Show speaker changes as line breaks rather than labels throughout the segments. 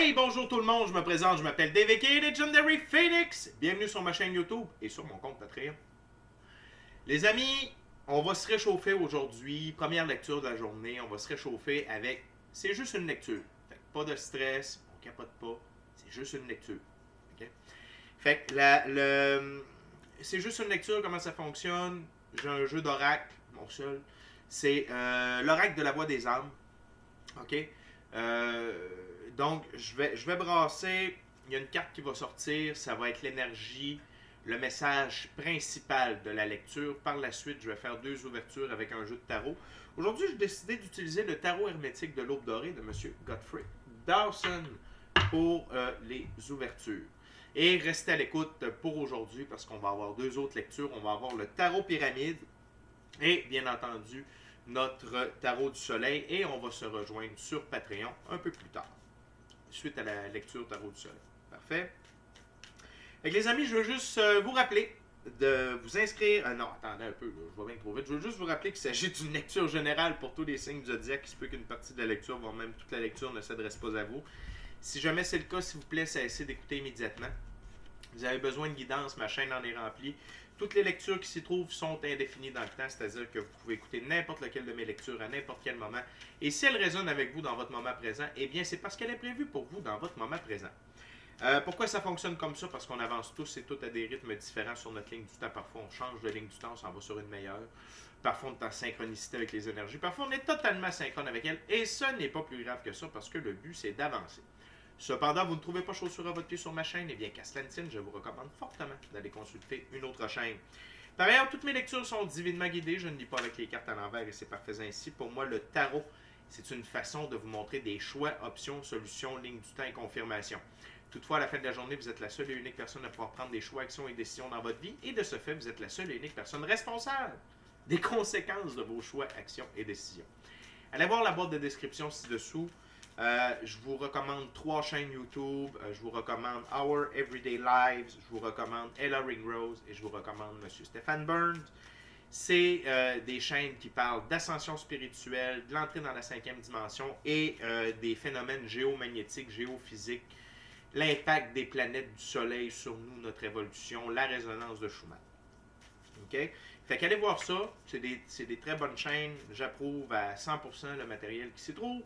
Hey, bonjour tout le monde, je me présente, je m'appelle Dave aka Legendary Phoenix. Bienvenue sur ma chaîne YouTube et sur mon compte Patreon. Les amis, on va se réchauffer aujourd'hui. Première lecture de la journée, on va se réchauffer avec... C'est juste une lecture. Fait que pas de stress, on capote pas. C'est juste une lecture. Okay? Fait que c'est juste une lecture, comment ça fonctionne. J'ai un jeu d'oracle, mon seul. C'est l'oracle de la voix des âmes. OK? Donc, je vais brasser. Il y a une carte qui va sortir. Ça va être l'énergie, le message principal de la lecture. Par la suite, je vais faire 2 ouvertures avec un jeu de tarot. Aujourd'hui, j'ai décidé d'utiliser le tarot hermétique de l'Aube dorée de M. Godfrey Dawson pour les ouvertures. Et restez à l'écoute pour aujourd'hui parce qu'on va avoir 2 autres lectures. On va avoir le tarot pyramide et, bien entendu, notre tarot du soleil et on va se rejoindre sur Patreon un peu plus tard, suite à la lecture tarot du soleil. Parfait. Avec les amis, je veux juste vous rappeler de vous inscrire. Non, attendez un peu, là, je vais bien trop vite. Je veux juste vous rappeler qu'il s'agit d'une lecture générale pour tous les signes du zodiaque. Il se peut qu'une partie de la lecture, voire même toute la lecture, ne s'adresse pas à vous. Si jamais c'est le cas, s'il vous plaît, cessez d'écouter immédiatement. Vous avez besoin de guidance, ma chaîne en est remplie. Toutes les lectures qui s'y trouvent sont indéfinies dans le temps, c'est-à-dire que vous pouvez écouter n'importe lequel de mes lectures à n'importe quel moment. Et si elle résonne avec vous dans votre moment présent, eh bien c'est parce qu'elle est prévue pour vous dans votre moment présent. Pourquoi ça fonctionne comme ça? Parce qu'on avance tous et toutes à des rythmes différents sur notre ligne du temps. Parfois on change de ligne du temps, on s'en va sur une meilleure. Parfois on est en synchronicité avec les énergies. Parfois on est totalement synchrone avec elles. Et ce n'est pas plus grave que ça parce que le but c'est d'avancer. Cependant, vous ne trouvez pas chaussure à votre pied sur ma chaîne, eh bien, qu'à cela ne tienne, je vous recommande fortement d'aller consulter une autre chaîne. Par ailleurs, toutes mes lectures sont divinement guidées. Je ne lis pas avec les cartes à l'envers et c'est parfait ainsi. Pour moi, le tarot, c'est une façon de vous montrer des choix, options, solutions, lignes du temps et confirmations. Toutefois, à la fin de la journée, vous êtes la seule et unique personne à pouvoir prendre des choix, actions et décisions dans votre vie. Et de ce fait, vous êtes la seule et unique personne responsable des conséquences de vos choix, actions et décisions. Allez voir la boîte de description ci-dessous. Je vous recommande 3 chaînes YouTube. Je vous recommande Our Everyday Lives. Je vous recommande Ella Ringrose. Et je vous recommande M. Stéphane Burns. C'est des chaînes qui parlent d'ascension spirituelle, de l'entrée dans la 5e dimension et des phénomènes géomagnétiques, géophysiques, l'impact des planètes du Soleil sur nous, notre évolution, la résonance de Schumann. OK? Fait qu'allez voir ça. C'est des très bonnes chaînes. J'approuve à 100% le matériel qui s'y trouve.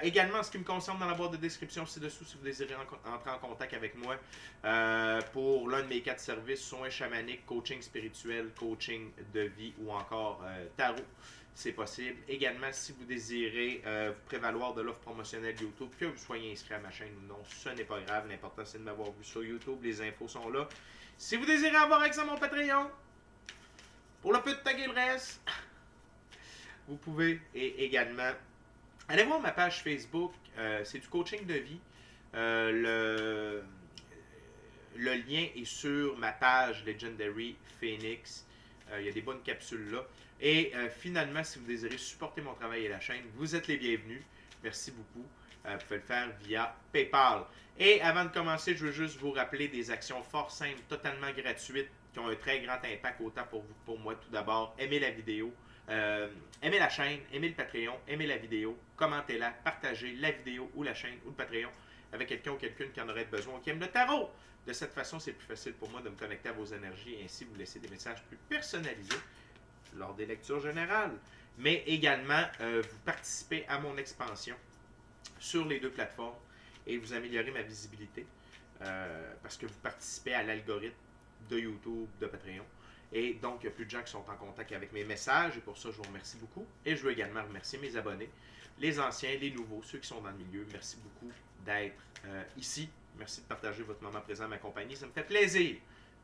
Également, en ce qui me concerne, dans la boîte de description ci-dessous, si vous désirez entrer en contact avec moi pour l'un de mes 4 services, soins chamaniques, coaching spirituel, coaching de vie ou encore tarot, c'est possible. Également, si vous désirez vous prévaloir de l'offre promotionnelle YouTube, que vous soyez inscrit à ma chaîne ou non, ce n'est pas grave. L'important, c'est de m'avoir vu sur YouTube. Les infos sont là. Si vous désirez avoir accès à mon Patreon, pour le peu de taguer le reste, vous pouvez. Et également... allez voir ma page Facebook, c'est du coaching de vie. Le lien est sur ma page Legendary Phoenix. Il y a des bonnes capsules là. Et finalement, si vous désirez supporter mon travail et la chaîne, vous êtes les bienvenus. Merci beaucoup. Vous pouvez le faire via PayPal. Et avant de commencer, je veux juste vous rappeler des actions fort simples, totalement gratuites, qui ont un très grand impact autant pour vous que pour moi. Tout d'abord, aimez la vidéo. Aimez la chaîne, aimez le Patreon, aimez la vidéo, commentez-la, partagez la vidéo ou la chaîne ou le Patreon avec quelqu'un ou quelqu'une qui en aurait besoin ou qui aime le tarot. De cette façon, c'est plus facile pour moi de me connecter à vos énergies et ainsi vous laisser des messages plus personnalisés lors des lectures générales. Mais également, vous participez à mon expansion sur les 2 plateformes et vous améliorez ma visibilité parce que vous participez à l'algorithme de YouTube, de Patreon. Et donc, il y a plus de gens qui sont en contact avec mes messages. Et pour ça, je vous remercie beaucoup. Et je veux également remercier mes abonnés, les anciens, les nouveaux, ceux qui sont dans le milieu. Merci beaucoup d'être ici. Merci de partager votre moment présent à ma compagnie. Ça me fait plaisir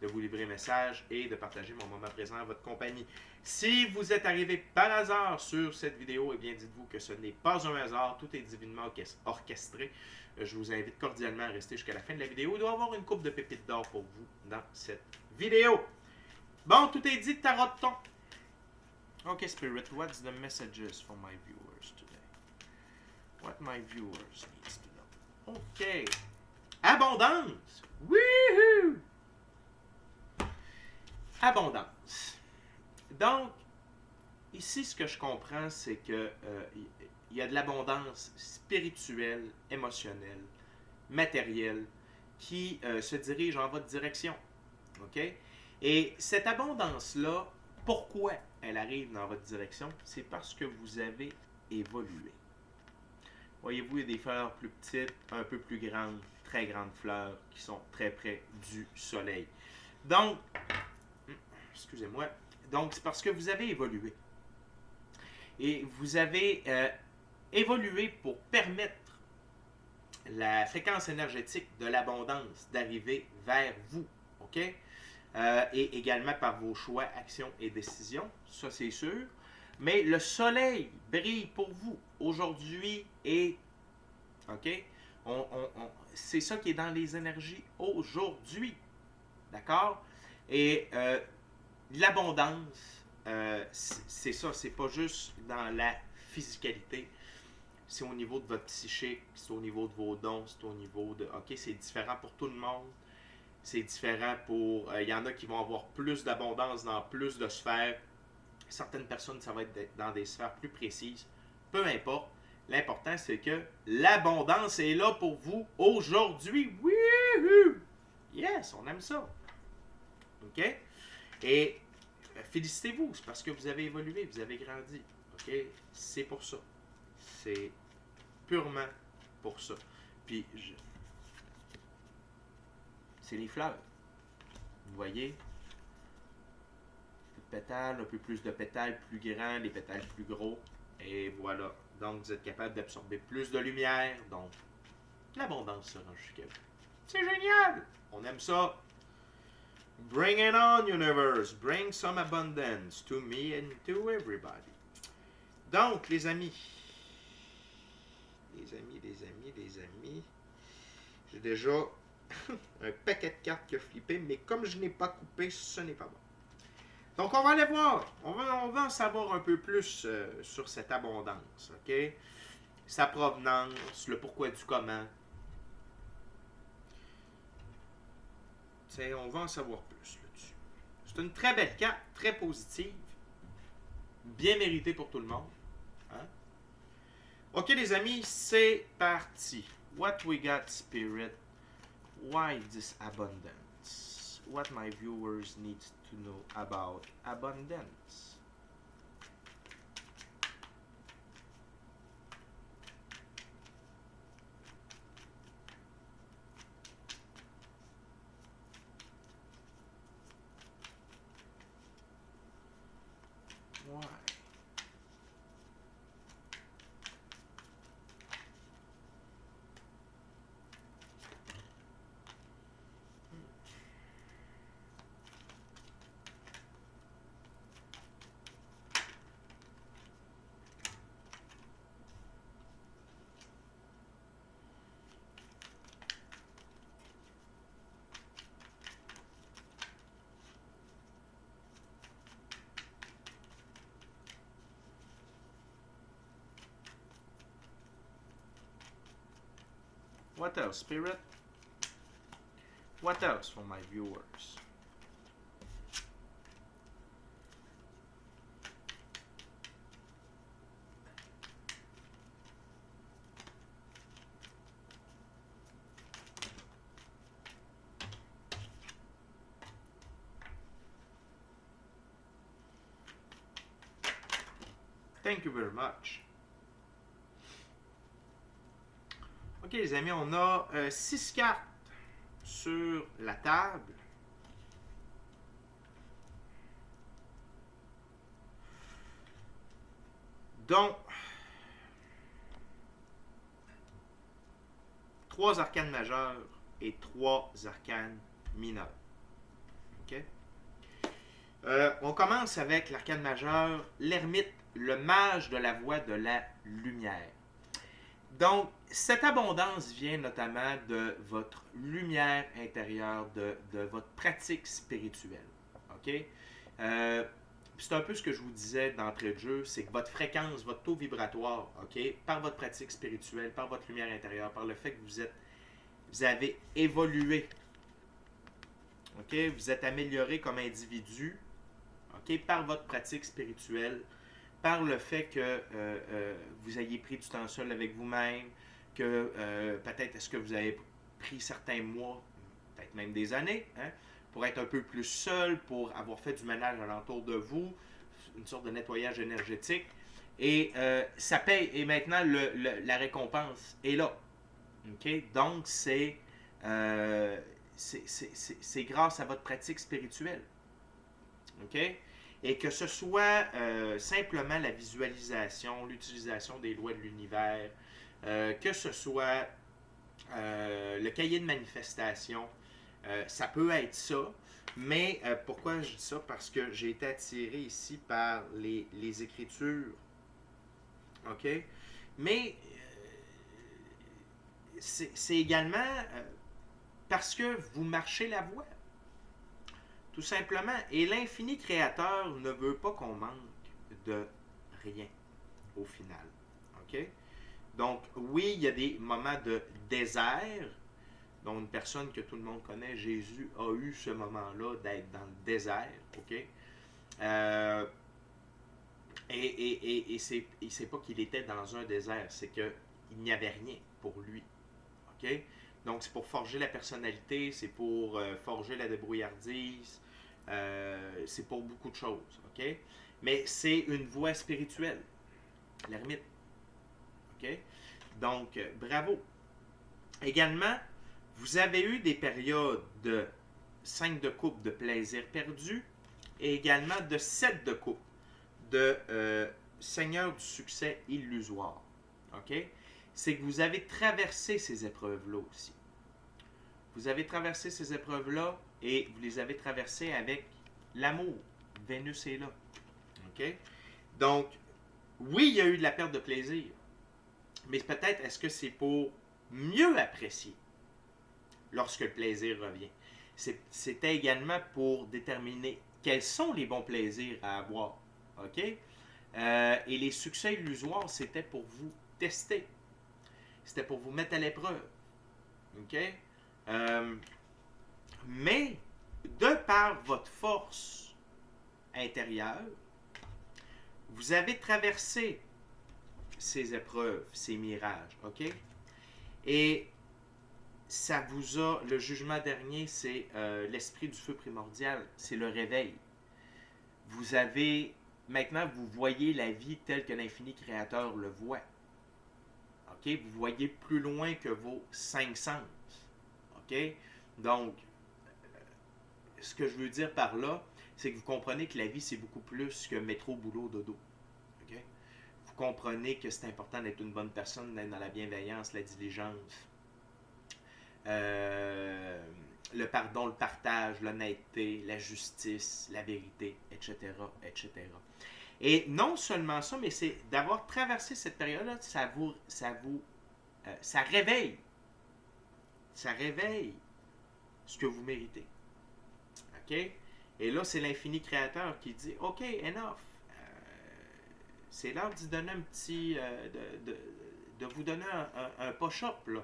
de vous livrer un message et de partager mon moment présent à votre compagnie. Si vous êtes arrivé par hasard sur cette vidéo, eh bien, dites-vous que ce n'est pas un hasard. Tout est divinement orchestré. Je vous invite cordialement à rester jusqu'à la fin de la vidéo. Il doit y avoir une coupe de pépites d'or pour vous dans cette vidéo. Bon, tout est dit, tarot-ton. Ok, Spirit, what's the messages for my viewers today? What my viewers needs to know. Ok. Abondance. Woohoo! Abondance. Donc, ici, ce que je comprends, c'est que il y a de l'abondance spirituelle, émotionnelle, matérielle qui se dirige en votre direction. OK? Et cette abondance-là, pourquoi elle arrive dans votre direction? C'est parce que vous avez évolué. Voyez-vous, il y a des fleurs plus petites, un peu plus grandes, très grandes fleurs qui sont très près du soleil. Donc, excusez-moi, donc c'est parce que vous avez évolué. Et vous avez évolué pour permettre la fréquence énergétique de l'abondance d'arriver vers vous. OK? Et également par vos choix, actions et décisions. Ça, c'est sûr. Mais le soleil brille pour vous aujourd'hui et... OK? C'est ça qui est dans les énergies aujourd'hui. D'accord? Et l'abondance, c'est ça. C'est pas juste dans la physicalité. C'est au niveau de votre psychique, c'est au niveau de vos dons, c'est au niveau de... OK, c'est différent pour tout le monde. C'est différent pour... Il y en a qui vont avoir plus d'abondance dans plus de sphères. Certaines personnes, ça va être dans des sphères plus précises. Peu importe. L'important, c'est que l'abondance est là pour vous aujourd'hui. Wouhou! Yes, on aime ça. OK? Et félicitez-vous, c'est parce que vous avez évolué, vous avez grandi. OK? C'est pour ça. C'est purement pour ça. Puis, c'est les fleurs. Vous voyez? Un peu de pétales, un peu plus de pétales plus grands, les pétales plus gros. Et voilà. Donc, vous êtes capable d'absorber plus de lumière. Donc, l'abondance sera jusqu'à vous. C'est génial! On aime ça. Bring it on, universe. Bring some abundance to me and to everybody. Donc, les amis. Les amis. J'ai déjà un paquet de cartes qui a flippé, mais comme je n'ai pas coupé, ce n'est pas bon. Donc, on va aller voir. On va en savoir un peu plus sur cette abondance, OK? Sa provenance, le pourquoi du comment. T'sais, on va en savoir plus là-dessus. C'est une très belle carte, très positive. Bien méritée pour tout le monde. Hein? OK, les amis, c'est parti. What we got, Spirit? Why this abundance? What my viewers need to know about abundance? Why? What else, Spirit? What else for my viewers? Thank you very much. OK, les amis, on a 6 cartes sur la table. Donc, 3 arcanes majeures et 3 arcanes mineures. OK? On commence avec l'arcane majeure, l'ermite, le mage de la voie de la lumière. Donc, cette abondance vient notamment de votre lumière intérieure, de votre pratique spirituelle. OK? C'est un peu ce que je vous disais d'entrée de jeu, c'est que votre fréquence, votre taux vibratoire, OK, par votre pratique spirituelle, par votre lumière intérieure, par le fait que vous avez évolué, OK, vous êtes amélioré comme individu, OK, par votre pratique spirituelle, par le fait que vous ayez pris du temps seul avec vous-même, que peut-être est-ce que vous avez pris certains mois, peut-être même des années, hein, pour être un peu plus seul, pour avoir fait du ménage alentour de vous, une sorte de nettoyage énergétique. Et ça paye. Et maintenant, la récompense est là. OK? Donc, c'est grâce à votre pratique spirituelle. OK? Et que ce soit simplement la visualisation, l'utilisation des lois de l'univers, que ce soit le cahier de manifestation, ça peut être ça. Mais pourquoi je dis ça? Parce que j'ai été attiré ici par les Écritures. OK? Mais c'est également parce que vous marchez la voie. Tout simplement. Et l'infini créateur ne veut pas qu'on manque de rien au final. OK? Donc, oui, il y a des moments de désert, dont une personne que tout le monde connaît, Jésus, a eu ce moment-là d'être dans le désert. OK? Et c'est pas qu'il était dans un désert, c'est qu'il n'y avait rien pour lui. OK? Donc, c'est pour forger la personnalité, c'est pour forger la débrouillardise, c'est pour beaucoup de choses. OK? Mais c'est une voie spirituelle, l'ermite. OK? Donc, bravo. Également, vous avez eu des périodes de 5 de coupe de plaisir perdu et également de 7 de coupe de Seigneur du succès illusoire. OK? C'est que vous avez traversé ces épreuves-là aussi. Vous avez traversé ces épreuves-là et vous les avez traversées avec l'amour. Vénus est là. OK? Donc, oui, il y a eu de la perte de plaisir, mais peut-être est-ce que c'est pour mieux apprécier lorsque le plaisir revient. C'était également pour déterminer quels sont les bons plaisirs à avoir. OK? Et les succès illusoires, c'était pour vous tester. C'était pour vous mettre à l'épreuve. OK? Mais, de par votre force intérieure, vous avez traversé ces épreuves, ces mirages. OK? Et ça vous a, le jugement dernier, c'est l'esprit du feu primordial, c'est le réveil. Vous avez, maintenant, vous voyez la vie telle que l'infini créateur le voit. OK? Vous voyez plus loin que vos 5 sens. OK? Donc, ce que je veux dire par là, c'est que vous comprenez que la vie, c'est beaucoup plus que métro, boulot, dodo. OK? Vous comprenez que c'est important d'être une bonne personne, d'être dans la bienveillance, la diligence, le pardon, le partage, l'honnêteté, la justice, la vérité, etc., etc. Et non seulement ça, mais c'est d'avoir traversé cette période-là, ça réveille ce que vous méritez. OK? Et là, c'est l'infini créateur qui dit, OK, enough. C'est l'heure d'y donner un petit, de vous donner un push-up, là,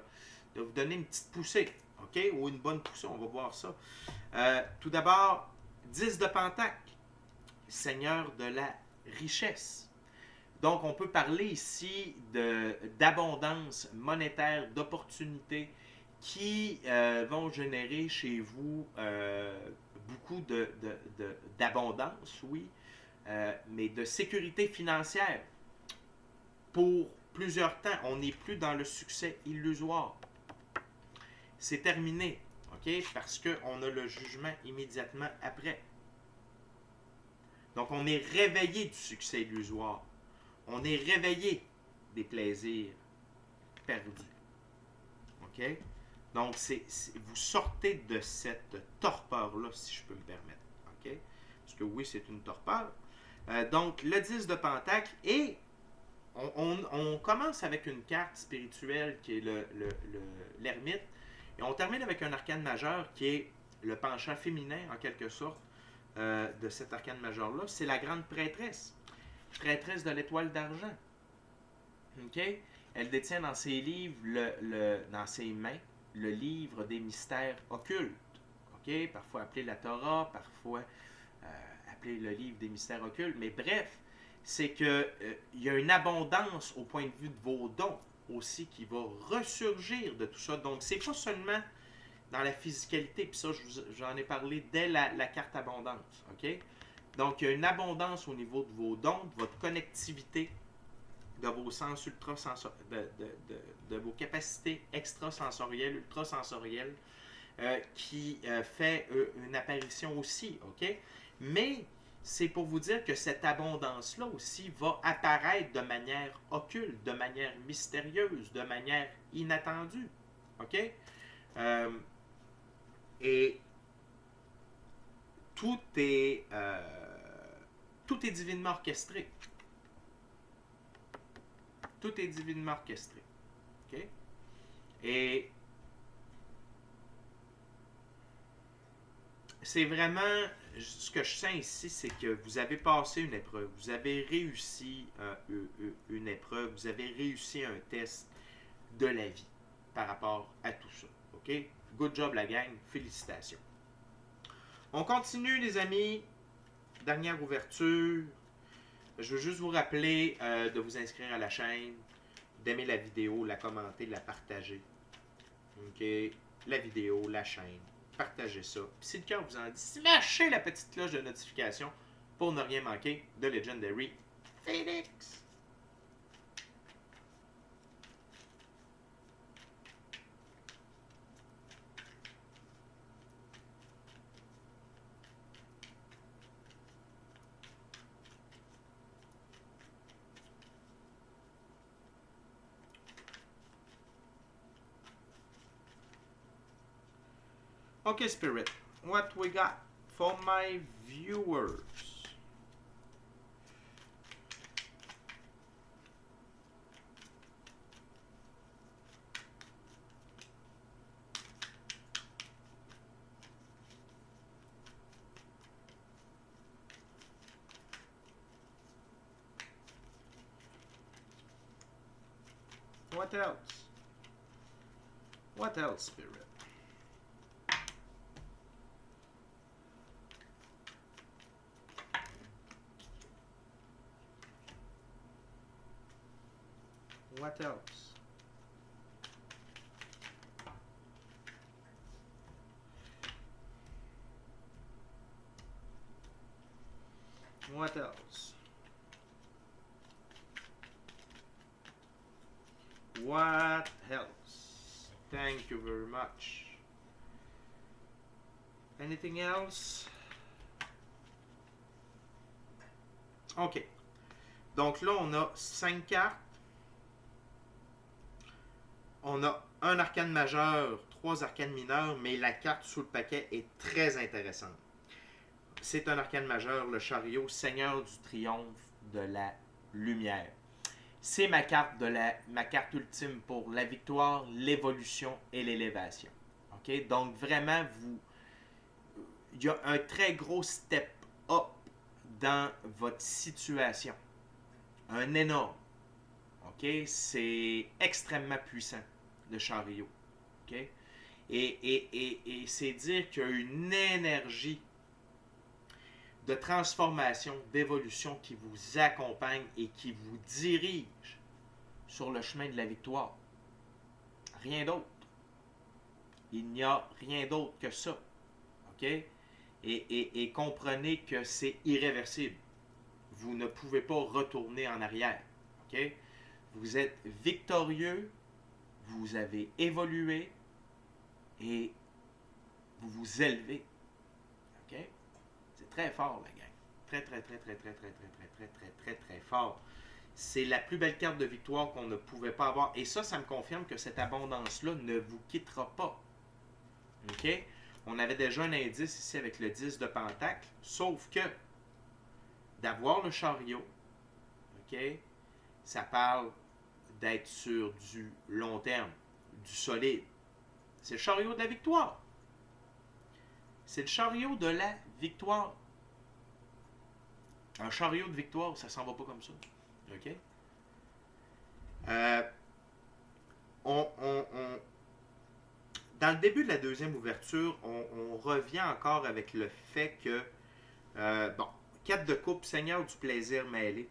de vous donner une petite poussée, OK? Ou une bonne poussée, on va voir ça. Tout d'abord, 10 de Pentacle, Seigneur de la richesse. Donc, on peut parler ici d'abondance monétaire, d'opportunités qui vont générer chez vous beaucoup d'abondance, oui, mais de sécurité financière pour plusieurs temps. On n'est plus dans le succès illusoire. C'est terminé, OK? Parce qu'on a le jugement immédiatement après. Donc, on est réveillé du succès illusoire. On est réveillé des plaisirs perdus. OK? Donc, vous sortez de cette torpeur-là, si je peux me permettre. OK? Parce que oui, c'est une torpeur. Donc, le 10 de Pentacle. Et on commence avec une carte spirituelle qui est l'ermite. Et on termine avec un arcane majeur qui est le penchant féminin, en quelque sorte, de cet arcane majeur-là. C'est la grande prêtresse. Prêtresse de l'étoile d'argent. OK? Elle détient dans ses livres, dans ses mains, le livre des mystères occultes. OK? Parfois appelé la Torah, parfois appelé le livre des mystères occultes. Mais bref, c'est que il y a une abondance au point de vue de vos dons aussi qui va ressurgir de tout ça. Donc, c'est pas seulement dans la physicalité, puis ça, j'en ai parlé dès la carte abondance, OK? Donc, il y a une abondance au niveau de vos dons, de votre connectivité, de vos sens de vos capacités extrasensorielles, ultrasensorielles, qui fait une apparition aussi, OK? Mais c'est pour vous dire que cette abondance-là aussi va apparaître de manière occulte, de manière mystérieuse, de manière inattendue, OK? Et tout est divinement orchestré. Tout est divinement orchestré. OK? Et c'est vraiment, ce que je sens ici, c'est que vous avez passé une épreuve, vous avez réussi une épreuve, vous avez réussi un test de la vie par rapport à tout ça. OK? Good job la gang, félicitations. On continue les amis, dernière ouverture. Je veux juste vous rappeler de vous inscrire à la chaîne, d'aimer la vidéo, la commenter, la partager. OK? La vidéo, la chaîne. Partagez ça. Puis si le cœur vous en dit, smashez la petite cloche de notification pour ne rien manquer de Legendary Phoenix. Okay, Spirit, what we got for my viewers? What else? What else, Spirit? What else? What else? What else? Thank you very much. Anything else? OK. Donc là, on a 5 cartes. On a un arcane majeur, 3 arcanes mineurs, mais la carte sous le paquet est très intéressante. C'est un arcane majeur, le chariot, seigneur du triomphe de la lumière. C'est ma carte ultime pour la victoire, l'évolution et l'élévation. OK? Donc vraiment, il y a un très gros step up dans votre situation. Un énorme. OK? C'est extrêmement puissant, le chariot. OK? Et c'est dire qu'il y a une énergie de transformation, d'évolution qui vous accompagne et qui vous dirige sur le chemin de la victoire. Rien d'autre. Il n'y a rien d'autre que ça. OK? Et comprenez que c'est irréversible. Vous ne pouvez pas retourner en arrière. OK? Vous êtes victorieux, vous avez évolué et vous vous élevez. OK? C'est très fort, la gang. Très, très, très, très, très, très, très, très, très, très, très, très fort. C'est la plus belle carte de victoire qu'on ne pouvait pas avoir. Et ça me confirme que cette abondance-là ne vous quittera pas. OK? On avait déjà un indice ici avec le 10 de Pentacle, sauf que d'avoir le chariot, OK? Ça parle d'être sur du long terme, du solide. C'est le chariot de la victoire. C'est le chariot de la victoire. Un chariot de victoire, ça s'en va pas comme ça. OK? Dans le début de la deuxième ouverture, on revient encore avec le fait que, 4 de coupe, seigneur du plaisir mêlé.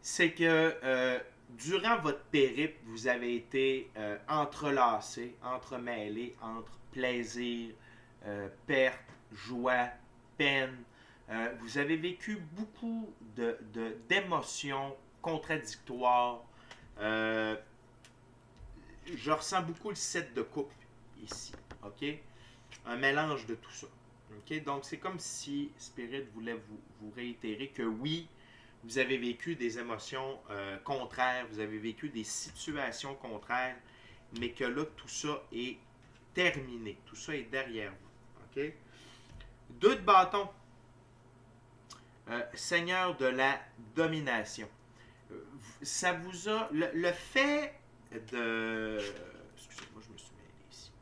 c'est que durant votre périple, vous avez été entrelacé, entremêlé entre plaisir, perte, joie, peine. Vous avez vécu beaucoup d'émotions contradictoires. Euh, je ressens beaucoup le 7 de coupe ici. OK? Un mélange de tout ça. OK? Donc, c'est comme si Spirit voulait vous réitérer que oui, vous avez vécu des émotions contraires, vous avez vécu des situations contraires, mais que là, tout ça est terminé. Tout ça est derrière vous. OK? 2 de bâton. Seigneur de la domination. Ça vous a... Le fait de... Excusez-moi, je me suis mêlé ici.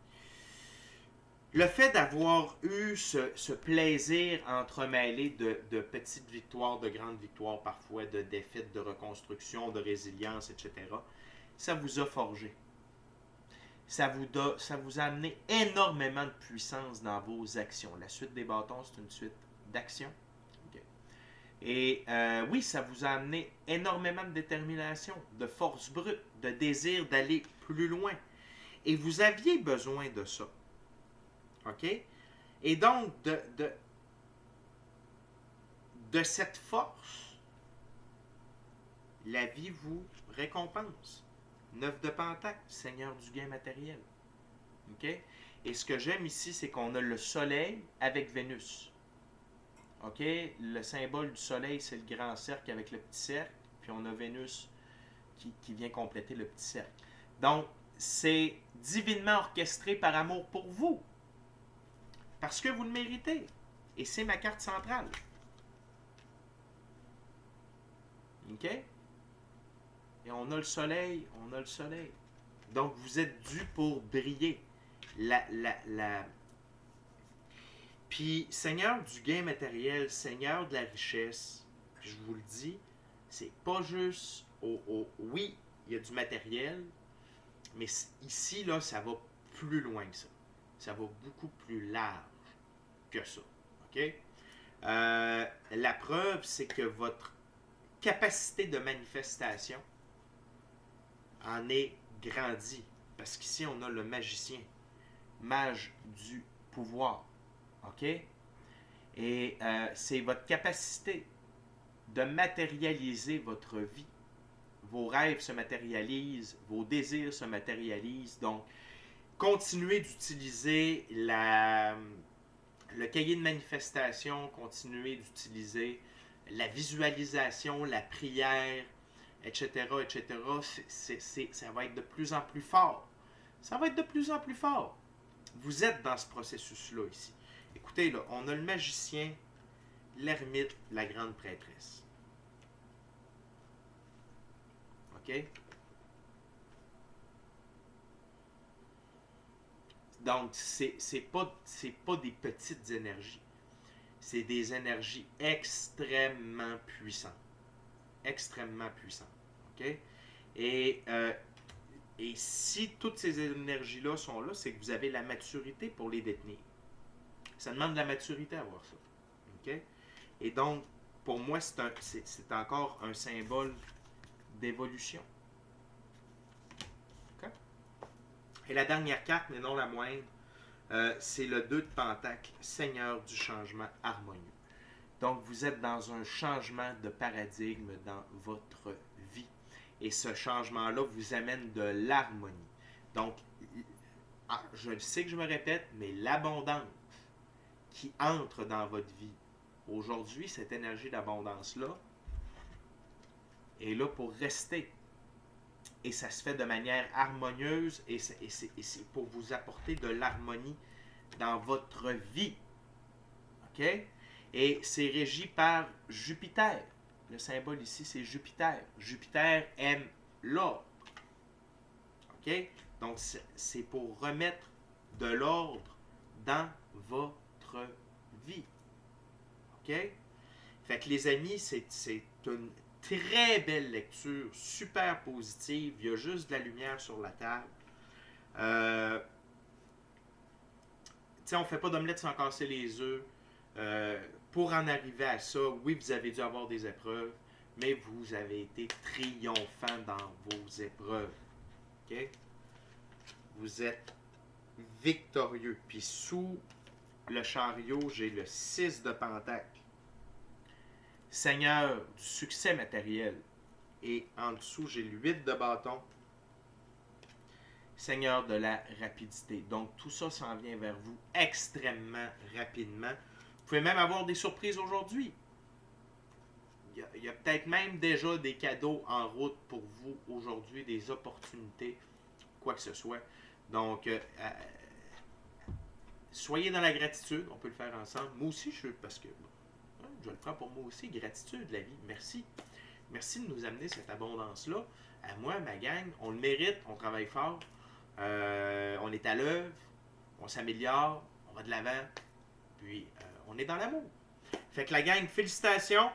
Le fait d'avoir eu ce plaisir entremêlé de petites victoires, de grandes victoires parfois, de défaites, de reconstruction, de résilience, etc., ça vous a forgé. Ça vous a amené énormément de puissance dans vos actions. La suite des bâtons, c'est une suite d'actions. Okay. Et oui, ça vous a amené énormément de détermination, de force brute, de désir d'aller plus loin. Et vous aviez besoin de ça. OK? Et donc, de cette force, la vie vous récompense. 9 de Pentacle, Seigneur du gain matériel. OK? Et ce que j'aime ici, c'est qu'on a le Soleil avec Vénus. OK? Le symbole du Soleil, c'est le grand cercle avec le petit cercle. Puis on a Vénus qui vient compléter le petit cercle. Donc, c'est divinement orchestré par amour pour vous. Parce que vous le méritez. Et c'est ma carte centrale. OK? Et on a le soleil, on a le soleil. Donc, vous êtes dû pour briller. Puis, Seigneur du gain matériel, Seigneur de la richesse, je vous le dis, c'est pas juste oui, il y a du matériel, mais ici, là, ça va plus loin que ça. Ça va beaucoup plus large que ça. OK? La preuve, c'est que votre capacité de manifestation en est grandie. Parce qu'ici, on a le magicien, mage du pouvoir. OK? Et c'est votre capacité de matérialiser votre vie. Vos rêves se matérialisent, vos désirs se matérialisent. Donc, continuez d'utiliser le cahier de manifestation, continuez d'utiliser la visualisation, la prière, etc., etc. Ça va être de plus en plus fort. Ça va être de plus en plus fort. Vous êtes dans ce processus-là ici. Écoutez, là, on a le magicien, l'ermite, la grande prêtresse. OK? Donc, c'est pas des petites énergies. C'est des énergies extrêmement puissantes. Extrêmement puissantes. OK? Et si toutes ces énergies-là sont là, c'est que vous avez la maturité pour les détenir. Ça demande de la maturité à voir ça. OK? Et donc, pour moi, c'est encore un symbole d'évolution. OK? Et la dernière carte, mais non la moindre, c'est le 2 de Pentacle, Seigneur du changement harmonieux. Donc, vous êtes dans un changement de paradigme dans votre vie. Et ce changement-là vous amène de l'harmonie. Donc, je sais que je me répète, mais l'abondance qui entre dans votre vie, aujourd'hui, cette énergie d'abondance-là est là pour rester. Et ça se fait de manière harmonieuse et c'est pour vous apporter de l'harmonie dans votre vie. OK? Et c'est régi par Jupiter. Le symbole ici, c'est Jupiter. Jupiter aime l'ordre. OK? Donc, c'est pour remettre de l'ordre dans votre vie. OK? Fait que les amis, c'est une très belle lecture, super positive. Il y a juste de la lumière sur la table. On ne fait pas d'omelette sans casser les œufs. Pour en arriver à ça, oui, vous avez dû avoir des épreuves, mais vous avez été triomphant dans vos épreuves. OK? Vous êtes victorieux. Puis sous le chariot, j'ai le 6 de Pentacle. Seigneur du succès matériel. Et en dessous, j'ai le 8 de bâton. Seigneur de la rapidité. Donc, tout ça s'en vient vers vous extrêmement rapidement. Vous pouvez même avoir des surprises aujourd'hui. Il y a peut-être même déjà des cadeaux en route pour vous aujourd'hui, des opportunités, quoi que ce soit. Donc, soyez dans la gratitude. On peut le faire ensemble. Moi aussi, parce que je le prends pour moi aussi. Gratitude, la vie. Merci. Merci de nous amener cette abondance-là. À moi, ma gang, on le mérite, on travaille fort. On est à l'œuvre, on s'améliore, on va de l'avant, puis on est dans l'amour. Fait que la gang, félicitations.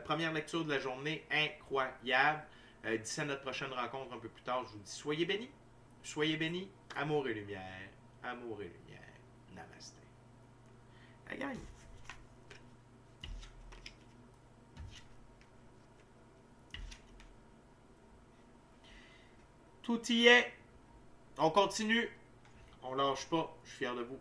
Première lecture de la journée, incroyable. D'ici à notre prochaine rencontre un peu plus tard, je vous dis soyez bénis, amour et lumière, namasté. La gang. Tout y est. On continue. On lâche pas. Je suis fier de vous.